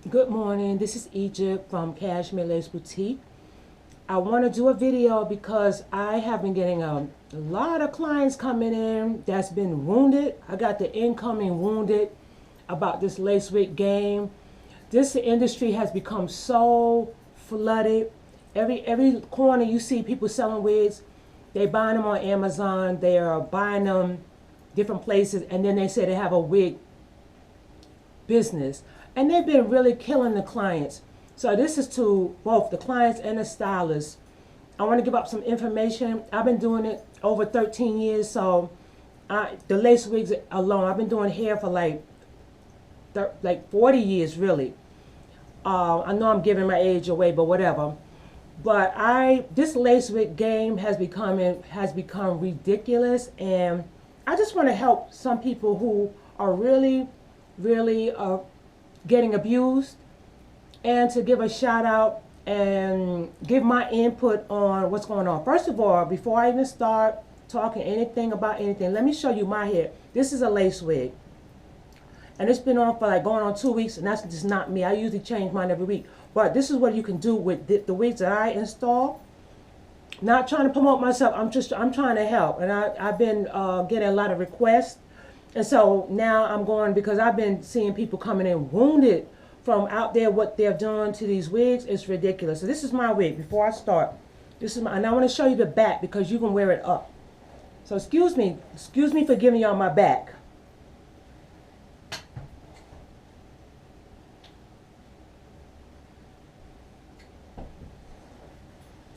Good morning. This is Egypt from Cashmere Lace Boutique. I want to do a video because I have been getting a lot of clients coming in that's been wounded. I got the incoming wounded about this lace wig game. This industry has become so flooded. Every corner you see people selling wigs. They buying them on Amazon. They are buying them different places, and then they say they have a wig business, and they've been really killing the clients. So this is to both the clients and the stylists. I want to give up some information. I've been doing it over 13 years, so the lace wigs alone, I've been doing hair for like 40 years really. I know I'm giving my age away, but whatever. But this lace wig game has become ridiculous, and I just want to help some people who are really getting abused, and to give a shout out and give my input on what's going on. First of all, before I even start talking anything about anything, let me show you my hair. This is a lace wig, and it's been on for like going on 2 weeks, and that's just not me. I usually change mine every week, but this is what you can do with the wigs that I install. Not trying to promote myself, I'm trying to help, and I've been getting a lot of requests. And so now I'm going, because I've been seeing people coming in wounded from out there. What they're doing to these wigs is ridiculous. So this is my wig. Before I start, and I want to show you the back because you can wear it up. So excuse me for giving y'all my back.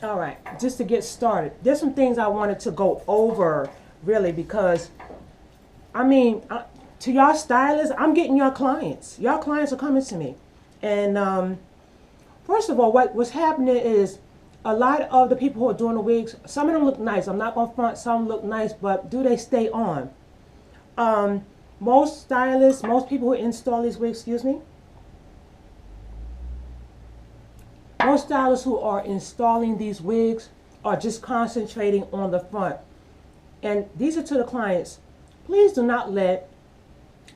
All right, just to get started, there's some things I wanted to go over really, because I mean, to y'all stylists, I'm getting your clients. Y'all clients are coming to me. And first of all, what's happening is a lot of the people who are doing the wigs, some of them look nice. I'm not going to front, some look nice, but do they stay on? Most stylists, most people who install these wigs, most stylists who are installing these wigs are just concentrating on the front. And these are to the clients. Please do not let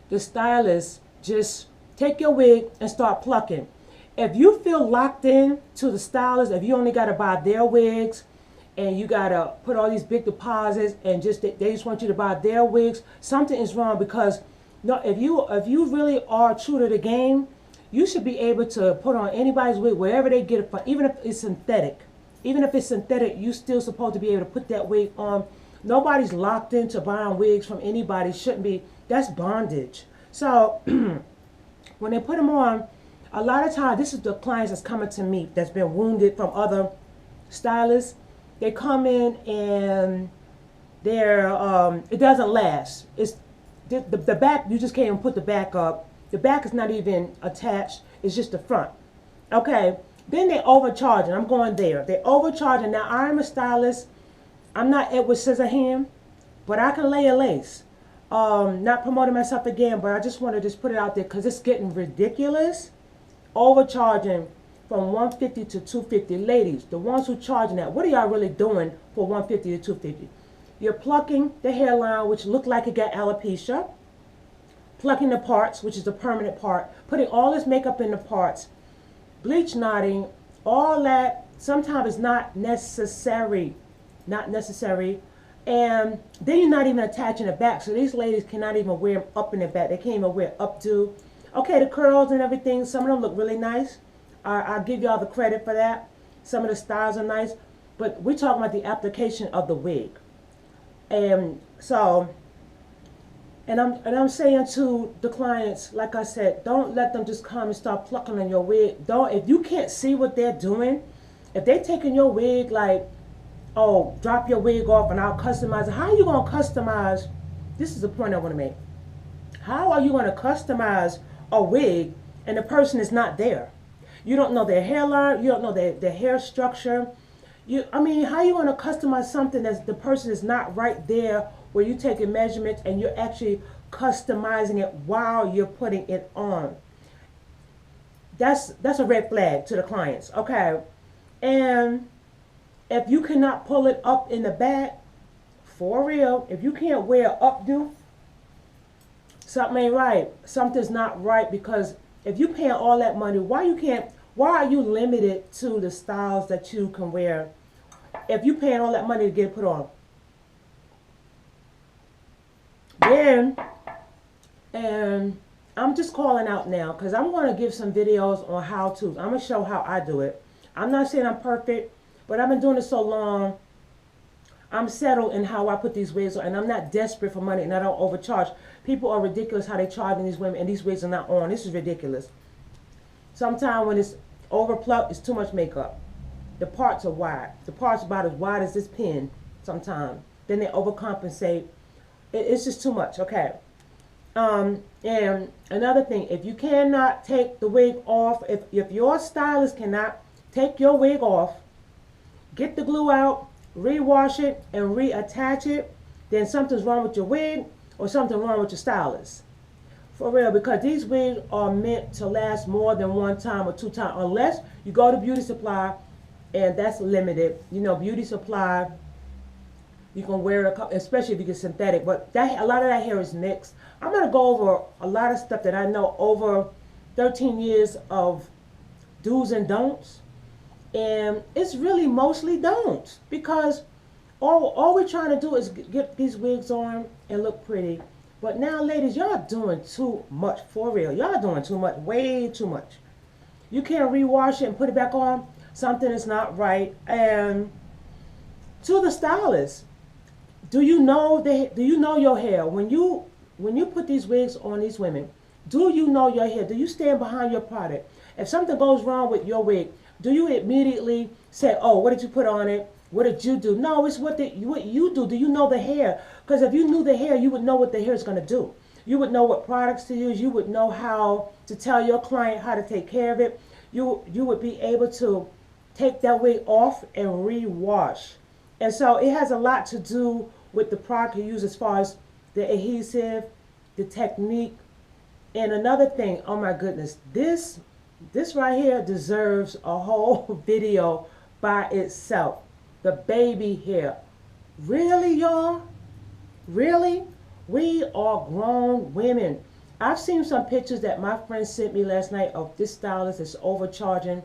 the stylist just take your wig and start plucking. If you feel locked in to the stylist, if you only got to buy their wigs and you got to put all these big deposits and they just want you to buy their wigs, something is wrong. Because no, if you really are true to the game, you should be able to put on anybody's wig wherever they get it from, even if it's synthetic. Even if it's synthetic, you still supposed to be able to put that wig on. Nobody's locked into buying wigs from anybody. Shouldn't be. That's bondage. So when they put them on, a lot of times, this is the clients that's coming to me that's been wounded from other stylists. They come in and they're it doesn't last. It's the back. You just can't even put the back up. The back is not even attached. It's just the front. Okay. Then they overcharging. I'm going there. They overcharging. Now I'm a stylist. I'm not Edward Scissorhands, but I can lay a lace. Not promoting myself again, but I just want to just put it out there because it's getting ridiculous. Overcharging from $150 to $250. Ladies, the ones who charging that, what are y'all really doing for $150 to $250? You're plucking the hairline, which look like it got alopecia. Plucking the parts, which is the permanent part. Putting all this makeup in the parts. Bleach knotting, all that sometimes is not necessary. Not necessary. And then you're not even attaching the back. So these ladies cannot even wear them up in the back. They can't even wear updo. Okay, the curls and everything, some of them look really nice. I'll give y'all the credit for that. Some of the styles are nice. But we're talking about the application of the wig. And so, and I'm saying to the clients, like I said, don't let them just come and start plucking on your wig. If you can't see what they're doing, if they're taking your wig like, oh, drop your wig off and I'll customize it. How are you going to customize? This is the point I want to make. How are you going to customize a wig and the person is not there? You don't know their hairline. You don't know their hair structure. I mean, how are you going to customize something that the person is not right there where you taking measurements and you're actually customizing it while you're putting it on? That's a red flag to the clients. Okay. And if you cannot pull it up in the back, for real, if you can't wear updo, something ain't right. Something's not right, because If you paying all that money, why are you limited to the styles that you can wear? If you paying all that money to get it put on. Then, and I'm just calling out now because I'm going to give some videos on how to. I'm going to show how I do it. I'm not saying I'm perfect, but I've been doing it so long. I'm settled in how I put these wigs on, and I'm not desperate for money, and I don't overcharge. People are ridiculous how they charging these women, and these wigs are not on. This is ridiculous. Sometimes when it's overplucked, it's too much makeup. The parts are wide. The parts about as wide as this pin sometimes. Then they overcompensate. It's just too much, okay? And another thing, if you cannot take the wig off, if your stylist cannot take your wig off, get the glue out, rewash it, and reattach it, then something's wrong with your wig or something wrong with your stylist. For real, because these wigs are meant to last more than one time or two times, unless you go to beauty supply, and that's limited. You know, beauty supply, you can wear it, especially if you get synthetic, but a lot of that hair is mixed. I'm going to go over a lot of stuff that I know over 13 years of do's and don'ts. And it's really mostly don'ts, because all we're trying to do is get these wigs on and look pretty. But now, ladies, y'all doing too much, for real. Y'all doing too much, way too much. You can't rewash it and put it back on. Something is not right. And to the stylist, do you know your hair? When you put these wigs on these women, do you know your hair? Do you stand behind your product? If something goes wrong with your wig, do you immediately say, oh, what did you put on it? What did you do? No, it's what you do. Do you know the hair? Because if you knew the hair, you would know what the hair is going to do. You would know what products to use. You would know how to tell your client how to take care of it. You would be able to take that wig off and rewash. And so it has a lot to do with the product you use as far as the adhesive, the technique. And another thing, oh my goodness, this right here deserves a whole video by itself. The baby hair. Really, y'all? Really? We are grown women. I've seen some pictures that my friend sent me last night of this stylist that's overcharging.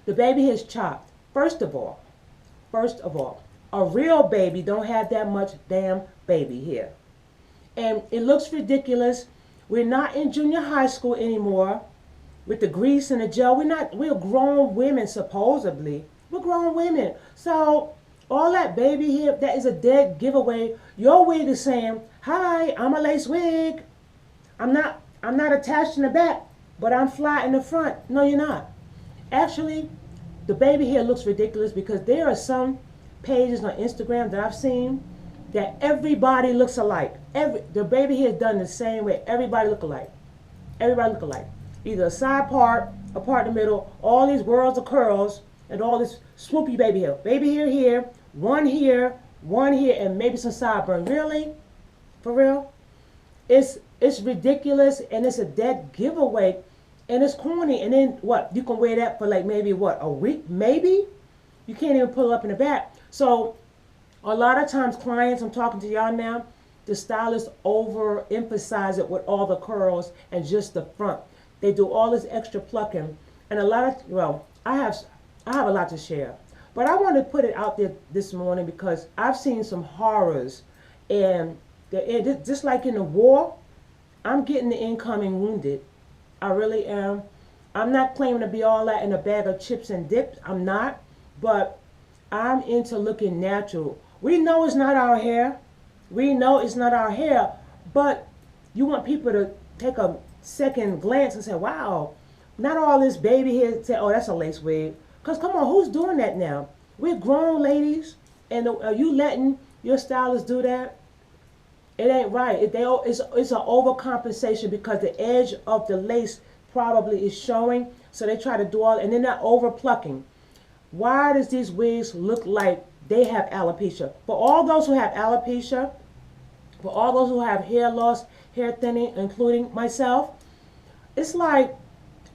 The baby hair is chopped. First of all, a real baby don't have that much damn baby hair. And it looks ridiculous. We're not in junior high school anymore with the grease and the gel. We're grown women, supposedly. We're grown women. So all that baby hair, that is a dead giveaway. Your wig is saying, hi, I'm a lace wig. I'm not attached in the back, but I'm flat in the front. No, you're not. Actually, the baby hair looks ridiculous because there are some pages on Instagram that I've seen that everybody looks alike. The baby hair is done the same way. Everybody look alike. Everybody look alike. Either a side part, a part in the middle, all these whirls of curls, and all this swoopy baby hair. Baby hair here, one here, and maybe some sideburns. Really? For real? It's ridiculous, and it's a dead giveaway, and it's corny. And then what? You can wear that for like maybe what, a week? Maybe? You can't even pull up in the back. So a lot of times clients, I'm talking to y'all now, the stylists overemphasize it with all the curls and just the front. They do all this extra plucking, and a lot of, well, I have a lot to share, but I want to put it out there this morning because I've seen some horrors, and just like in the war, I'm getting the incoming wounded. I really am. I'm not claiming to be all that in a bag of chips and dips. I'm not, but I'm into looking natural. We know it's not our hair. We know it's not our hair, but you want people to take a second glance and say, wow, not all this baby hair, say, oh, that's a lace wig. Because come on, who's doing that now? We're grown ladies, and are you letting your stylist do that? It ain't right. It's an overcompensation because the edge of the lace probably is showing, so they try to do all, and they're not over plucking. Why does these wigs look like they have alopecia? For all those who have alopecia, for all those who have hair loss, hair thinning, including myself, it's like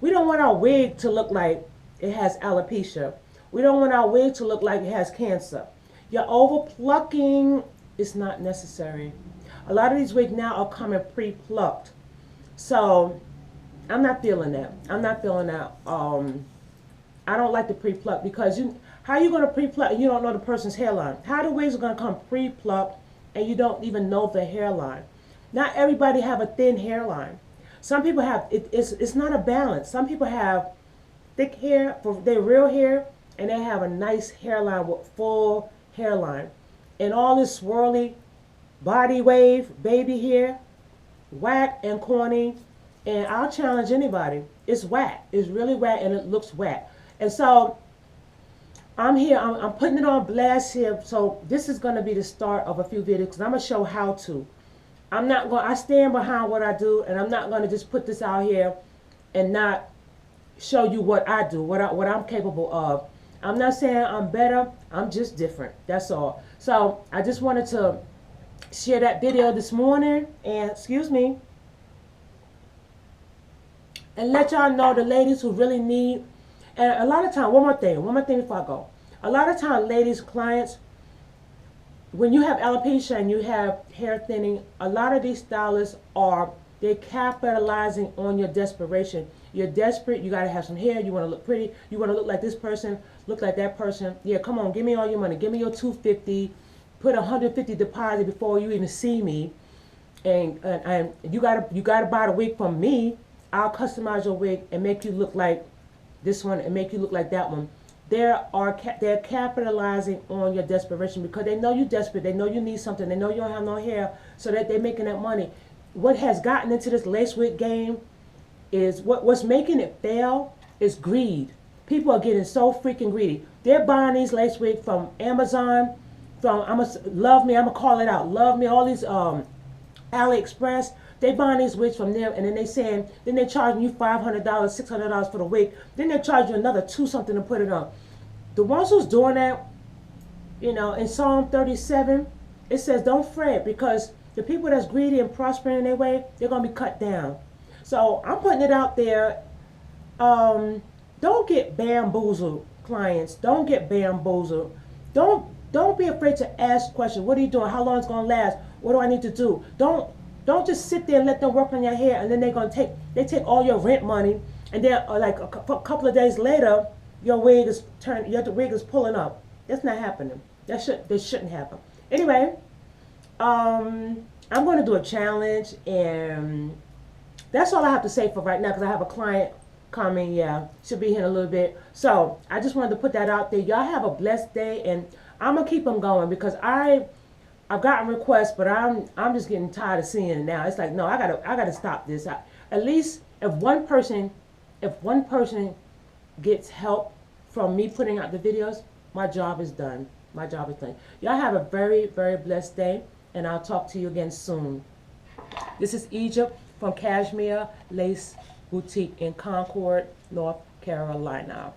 we don't want our wig to look like it has alopecia. We don't want our wig to look like it has cancer. Your over plucking is not necessary. A lot of these wigs now are coming pre-plucked. So I'm not feeling that. I'm not feeling that. I don't like the pre-pluck because how you gonna pre-pluck and you don't know the person's hairline? How the wigs are gonna come pre-pluck and you don't even know the hairline? Not everybody have a thin hairline. Some people have it's not a balance. Some people have thick hair for their real hair, and they have a nice hairline with full hairline, and all this swirly body wave baby hair, whack and corny. And I'll challenge anybody. It's whack. It's really whack, and it looks whack. And so I'm here. I'm putting it on blast here. So this is going to be the start of a few videos because I'm going to show how to. I'm not going. I stand behind what I do, and I'm not going to just put this out here and not show you what I do, what I'm capable of. I'm not saying I'm better. I'm just different. That's all. So I just wanted to share that video this morning, and excuse me, and let y'all know, the ladies who really need. And a lot of time, one more thing before I go. A lot of time, ladies, clients, when you have alopecia and you have hair thinning, a lot of these stylists they're capitalizing on your desperation. You're desperate, you gotta have some hair, you wanna look pretty, you wanna look like this person, look like that person. Yeah, come on, give me all your money, give me your $250, put $150 deposit before you even see me, and you gotta buy the wig from me. I'll customize your wig and make you look like this one and make you look like that one. They're capitalizing on your desperation because they know you're desperate. They know you need something. They know you don't have no hair, so that they're making that money. What has gotten into this lace wig game is what's making it fail is greed. People are getting so freaking greedy. They're buying these lace wigs from Amazon, from Love Me. I'm gonna call it out. Love Me. All these AliExpress. They buying these wigs from them, and then then they charging you $500, $600 for the wig. Then they charge you another $2 something to put it on. The ones who's doing that, in Psalm 37, it says, don't fret, because the people that's greedy and prospering in their way, they're gonna be cut down. So I'm putting it out there. Don't get bamboozled, clients. Don't get bamboozled. Don't be afraid to ask questions. What are you doing? How long is it gonna last? What do I need to do? Don't just sit there and let them work on your hair, and then they take all your rent money, and then like a couple of days later, your wig is pulling up. That's not happening. That shouldn't happen. Anyway, I'm going to do a challenge, and that's all I have to say for right now because I have a client coming. Yeah, should be here in a little bit. So I just wanted to put that out there. Y'all have a blessed day, and I'm gonna keep them going because I've gotten requests, but I'm just getting tired of seeing it now. It's like, no, I gotta stop this. At least if one person gets help from me putting out the videos, my job is done. My job is done. Y'all have a very, very blessed day, and I'll talk to you again soon. This is Egypt from Cashmere Lace Boutique in Concord, North Carolina.